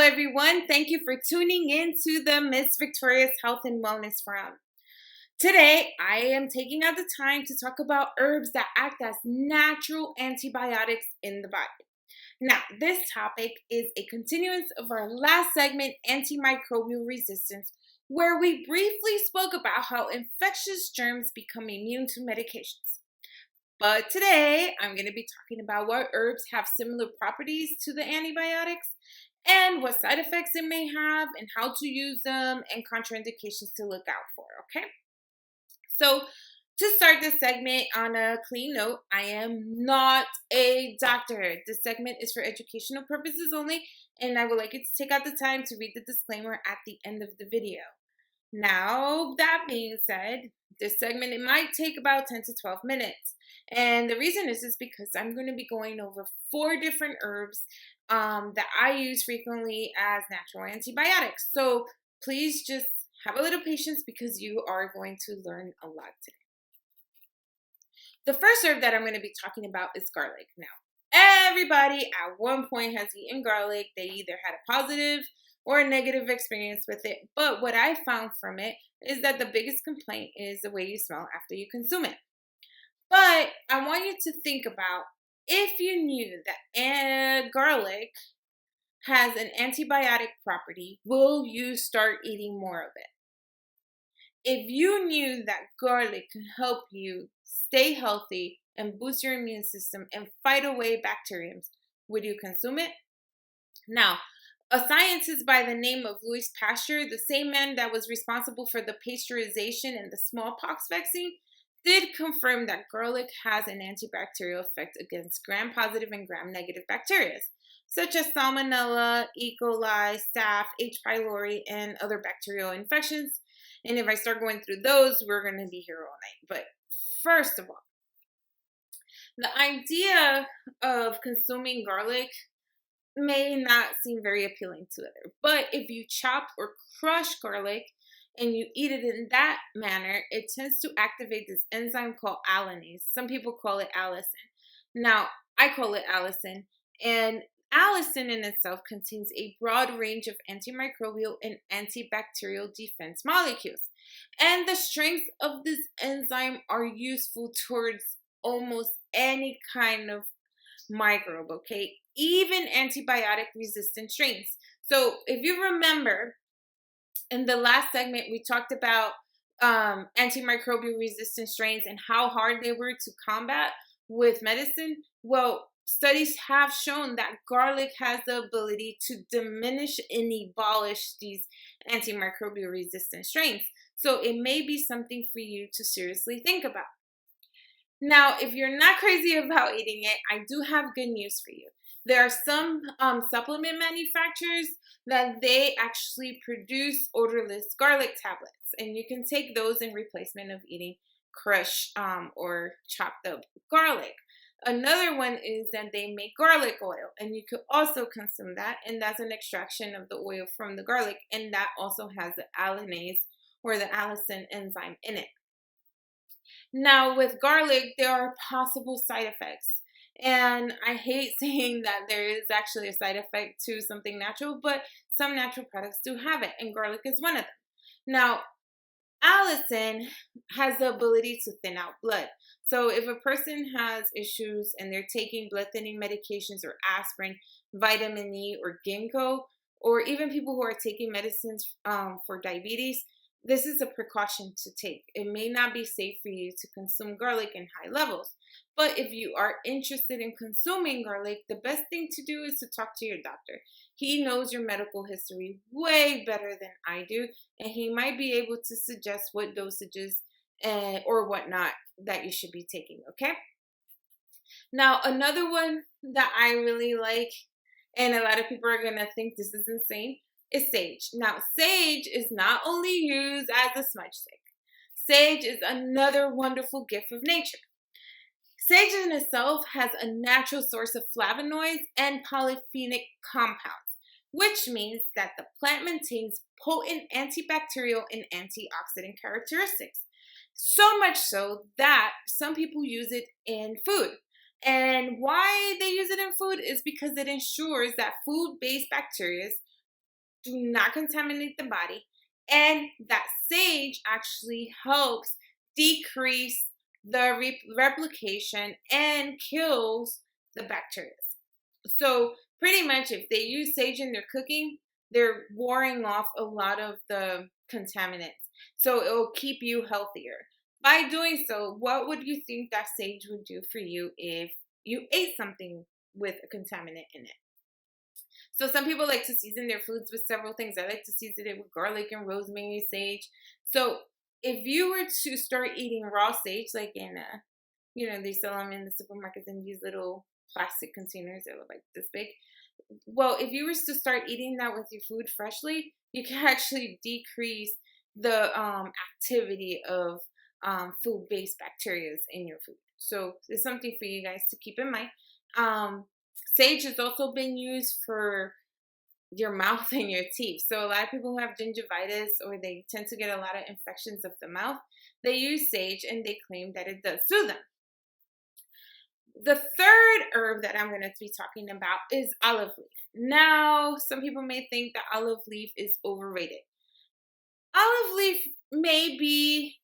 everyone. Thank you for tuning in to the Miss Victoria's Health and Wellness Forum. Today, I am taking out the time to talk about herbs that act as natural antibiotics in the body. Now, this topic is a continuance of our last segment, antimicrobial resistance, where we briefly spoke about how infectious germs become immune to medications. But today, I'm going to be talking about what herbs have similar properties to the antibiotics and what side effects it may have and how to use them and contraindications to look out for, okay? So to start this segment on a clean note, I am not a doctor. This segment is for educational purposes only, and I would like you to take out the time to read the disclaimer at the end of the video. Now, that being said, this segment, it might take about 10 to 12 minutes. And the reason is because I'm going to be going over 4 different herbs that I use frequently as natural antibiotics. So please just have a little patience because you are going to learn a lot today. The first herb that I'm going to be talking about is garlic. Now, everybody at one point has eaten garlic. They either had a positive or a negative experience with it. But what I found from it is that the biggest complaint is the way you smell after you consume it. But I want you to think about if you knew that garlic has an antibiotic property, will you start eating more of it? If you knew that garlic can help you stay healthy and boost your immune system and fight away bacteriums, would you consume it? Now, a scientist by the name of Louis Pasteur, the same man that was responsible for the pasteurization and the smallpox vaccine, did confirm that garlic has an antibacterial effect against gram-positive and gram-negative bacteria, such as Salmonella, E-Coli, Staph, H-pylori, and other bacterial infections. And if I start going through those, we're going to be here all night. But first of all, the idea of consuming garlic may not seem very appealing to others. But if you chop or crush garlic and you eat it in that manner, it tends to activate this enzyme called allanase. Some people call it Allison. Now, I call it Allison. And Allison in itself contains a broad range of antimicrobial and antibacterial defense molecules. And the strengths of this enzyme are useful towards almost any kind of microbe, okay? Even antibiotic resistant strains. So if you remember, in the last segment, we talked about antimicrobial resistant strains and how hard they were to combat with medicine. Well, studies have shown that garlic has the ability to diminish and abolish these antimicrobial resistant strains. So it may be something for you to seriously think about. Now, if you're not crazy about eating it, I do have good news for you. There are some supplement manufacturers that they actually produce odorless garlic tablets, and you can take those in replacement of eating crushed or chopped up garlic. Another one is that they make garlic oil, and you could also consume that, and that's an extraction of the oil from the garlic, and that also has the allanase or the Allison enzyme in it. Now, with garlic, there are possible side effects. And I hate saying that there is actually a side effect to something natural, but some natural products do have it, and garlic is one of them. Now, Allison has the ability to thin out blood. So if a person has issues and they're taking blood thinning medications or aspirin, vitamin E, or ginkgo, or even people who are taking medicines for diabetes, this is a precaution to take. It may not be safe for you to consume garlic in high levels. But if you are interested in consuming garlic, the best thing to do is to talk to your doctor. He knows your medical history way better than I do, and he might be able to suggest what dosages or whatnot that you should be taking, okay? Now, another one that I really like, and a lot of people are going to think this is insane, is sage. Now, sage is not only used as a smudge stick. Sage is another wonderful gift of nature. Sage in itself has a natural source of flavonoids and polyphenic compounds, which means that the plant maintains potent antibacterial and antioxidant characteristics. So much so that some people use it in food. And why they use it in food is because it ensures that food-based bacteria do not contaminate the body, and that sage actually helps decrease the replication and kills the bacteria. So pretty much if they use sage in their cooking, they're warring off a lot of the contaminants. So it will keep you healthier. By doing so, what would you think that sage would do for you if you ate something with a contaminant in it? So some people like to season their foods with several things. I like to season it with garlic and rosemary, sage. So if you were to start eating raw sage, like in they sell them in the supermarkets in these little plastic containers that look like this big. Well, if you were to start eating that with your food freshly, you can actually decrease the activity of food-based bacteria in your food. So it's something for you guys to keep in mind. Sage has also been used for your mouth and your teeth. So a lot of people who have gingivitis or they tend to get a lot of infections of the mouth, they use sage and they claim that it does soothe them. The third herb that I'm going to be talking about is olive leaf. Now, some people may think that olive leaf is overrated. Olive leaf may be,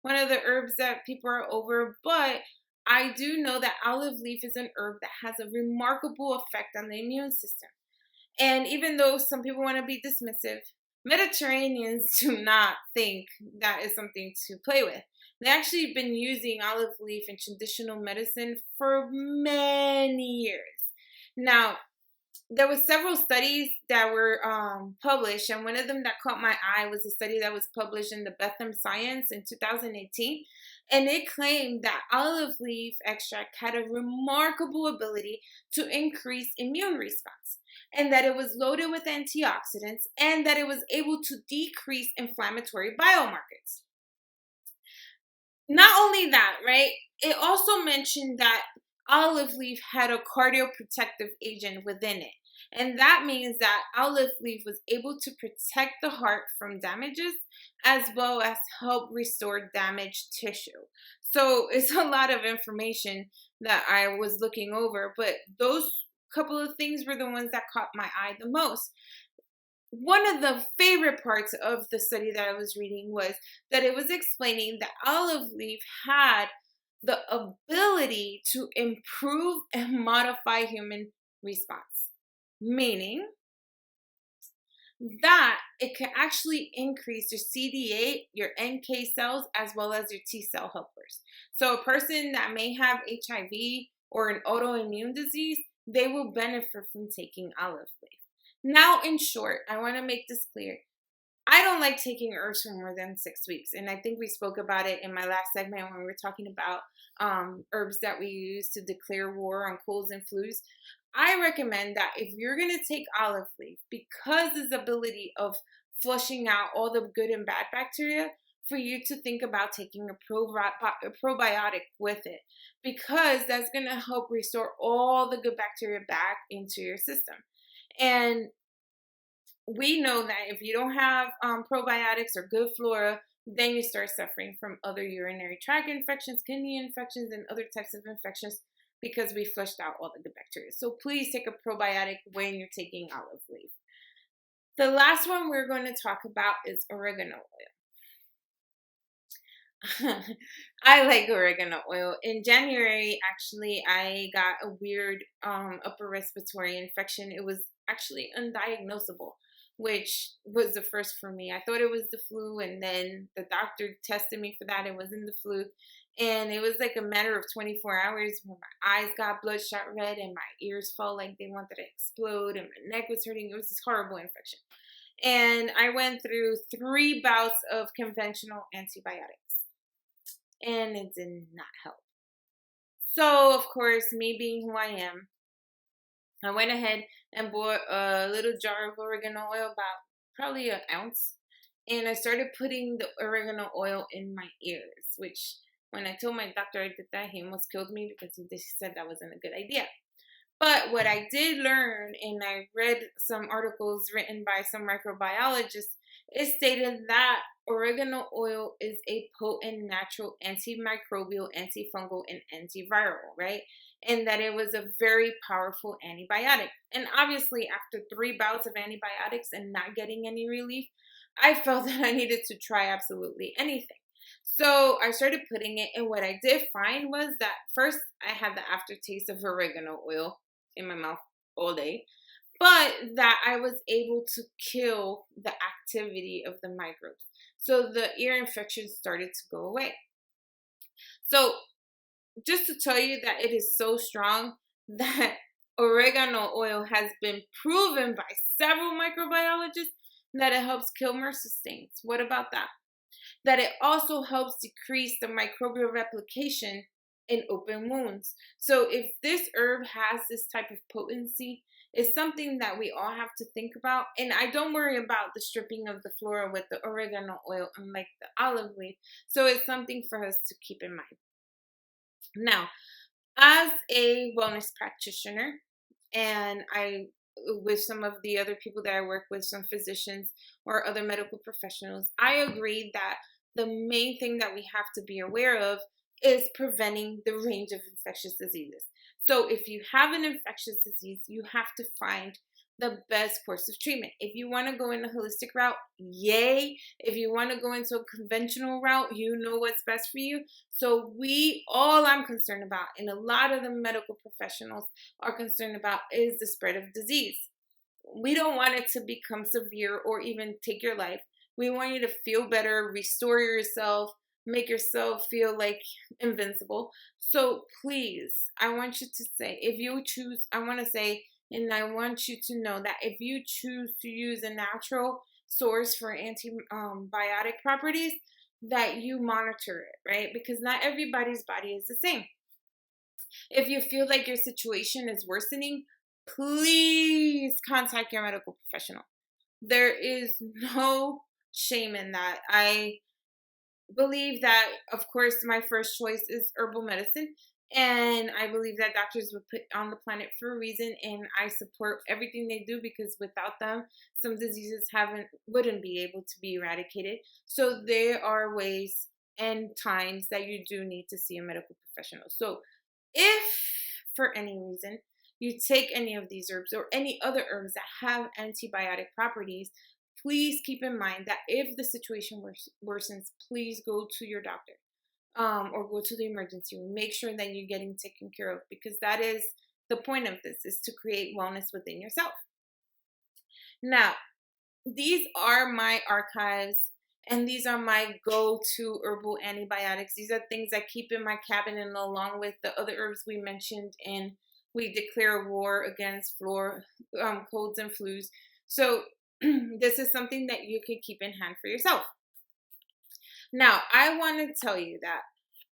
one of the herbs that people are over, but I do know that olive leaf is an herb that has a remarkable effect on the immune system. And even though some people want to be dismissive, Mediterraneans do not think that is something to play with. They actually been using olive leaf in traditional medicine for many years. Now, there were several studies that were published, and one of them that caught my eye was a study that was published in the Bethlehem Science in 2018, and it claimed that olive leaf extract had a remarkable ability to increase immune response, and that it was loaded with antioxidants, and that it was able to decrease inflammatory biomarkers. Not only that, right? It also mentioned that olive leaf had a cardioprotective agent within it. And that means that olive leaf was able to protect the heart from damages as well as help restore damaged tissue. So it's a lot of information that I was looking over, but those couple of things were the ones that caught my eye the most. One of the favorite parts of the study that I was reading was that it was explaining that olive leaf had the ability to improve and modify human response, meaning that it can actually increase your CD8, your NK cells, as well as your T cell helpers. So a person that may have HIV or an autoimmune disease, they will benefit from taking olive leaf. Now, in short, I want to make this clear. I don't like taking herbs for more than 6 weeks. And I think we spoke about it in my last segment when we were talking about herbs that we use to declare war on colds and flus. I recommend that if you're going to take olive leaf, because its ability of flushing out all the good and bad bacteria, for you to think about taking a probiotic with it, because that's going to help restore all the good bacteria back into your system. And we know that if you don't have probiotics or good flora, then you start suffering from other urinary tract infections, kidney infections, and other types of infections because we flushed out all the good bacteria. So please take a probiotic when you're taking olive leaf. The last one we're going to talk about is oregano oil. I like oregano oil. In January, actually, I got a weird upper respiratory infection. It was actually undiagnosable, which was the first for me. I thought it was the flu, and then the doctor tested me for that. It wasn't the flu. And it was like a matter of 24 hours when my eyes got bloodshot red and my ears felt like they wanted to explode and my neck was hurting. It was this horrible infection. And I went through 3 bouts of conventional antibiotics, and it did not help. So, of course, me being who I am, I went ahead and bought a little jar of oregano oil, about probably an ounce, and I started putting the oregano oil in my ears, which when I told my doctor I did that, he almost killed me because he said that wasn't a good idea. But what I did learn, and I read some articles written by some microbiologists, it stated that oregano oil is a potent natural antimicrobial, antifungal, and antiviral, right? and that it was a very powerful antibiotic. And obviously, after 3 bouts of antibiotics and not getting any relief, I felt that I needed to try absolutely anything. So I started putting it, and what I did find was that first I had the aftertaste of oregano oil in my mouth all day, but that I was able to kill the activity of the microbes. So the ear infections started to go away. So just to tell you that it is so strong that oregano oil has been proven by several microbiologists that it helps kill MRSA stains. What about that? That it also helps decrease the microbial replication in open wounds. So if this herb has this type of potency, it's something that we all have to think about. And I don't worry about the stripping of the flora with the oregano oil, unlike the olive leaf. So it's something for us to keep in mind. Now, as a wellness practitioner, and with some of the other people that I work with, some physicians or other medical professionals, I agree that the main thing that we have to be aware of is preventing the range of infectious diseases. So if you have an infectious disease, you have to find the best course of treatment. If you want to go in a holistic route, yay. If you want to go into a conventional route, you know what's best for you. So all I'm concerned about, and a lot of the medical professionals are concerned about, is the spread of disease. We don't want it to become severe or even take your life. We want you to feel better, restore yourself, make yourself feel like invincible. So please, I want you to say, if you choose, I want to say, and I want you to know that if you choose to use a natural source for antibiotic properties, that you monitor it, right? Because not everybody's body is the same. If you feel like your situation is worsening, please contact your medical professional. There is no shame in that. I believe that, of course, my first choice is herbal medicine. And I believe that doctors were put on the planet for a reason, and I support everything they do because without them, some diseases wouldn't be able to be eradicated. So there are ways and times that you do need to see a medical professional. So if for any reason you take any of these herbs or any other herbs that have antibiotic properties, please keep in mind that if the situation worsens, please go to your doctor. Or go to the emergency room. Make sure that you're getting taken care of, because that is the point of this, is to create wellness within yourself. Now, these are my archives, and these are my go-to herbal antibiotics. These are things I keep in my cabinet along with the other herbs we mentioned, and we declare war against colds and flus. So this is something that you can keep in hand for yourself. Now, I want to tell you that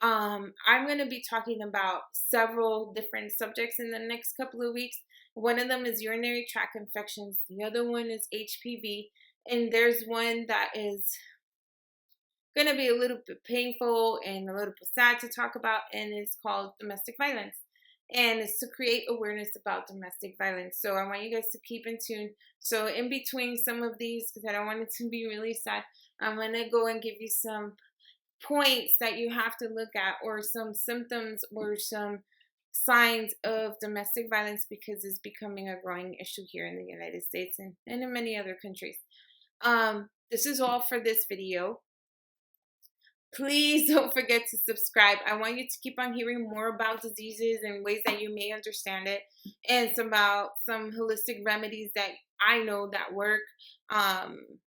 I'm going to be talking about several different subjects in the next couple of weeks. One of them is urinary tract infections. The other one is HPV. And there's one that is going to be a little bit painful and a little bit sad to talk about, and it's called domestic violence. And it's to create awareness about domestic violence. So I want you guys to keep in tune. So in between some of these, because I don't want it to be really sad, I'm going to go and give you some points that you have to look at, or some symptoms or some signs of domestic violence, because it's becoming a growing issue here in the United States and in many other countries. This is all for this video. Please don't forget to subscribe. I want you to keep on hearing more about diseases and ways that you may understand it, and about some holistic remedies that I know that work.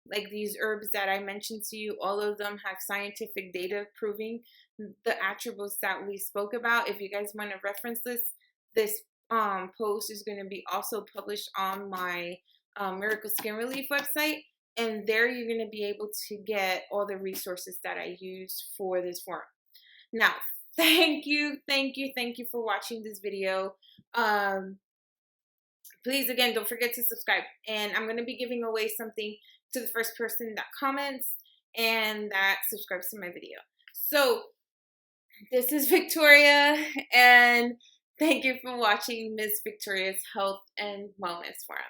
Like these herbs that I mentioned to you, all of them have scientific data proving the attributes that we spoke about. If you guys want to reference this post is going to be also published on my Miracle Skin Relief website. And there you're going to be able to get all the resources that I use for this forum. Now, thank you for watching this video. Please, again, don't forget to subscribe. And I'm going to be giving away something to the first person that comments and that subscribes to my video. So, this is Victoria, and thank you for watching Miss Victoria's Health and Wellness Forum.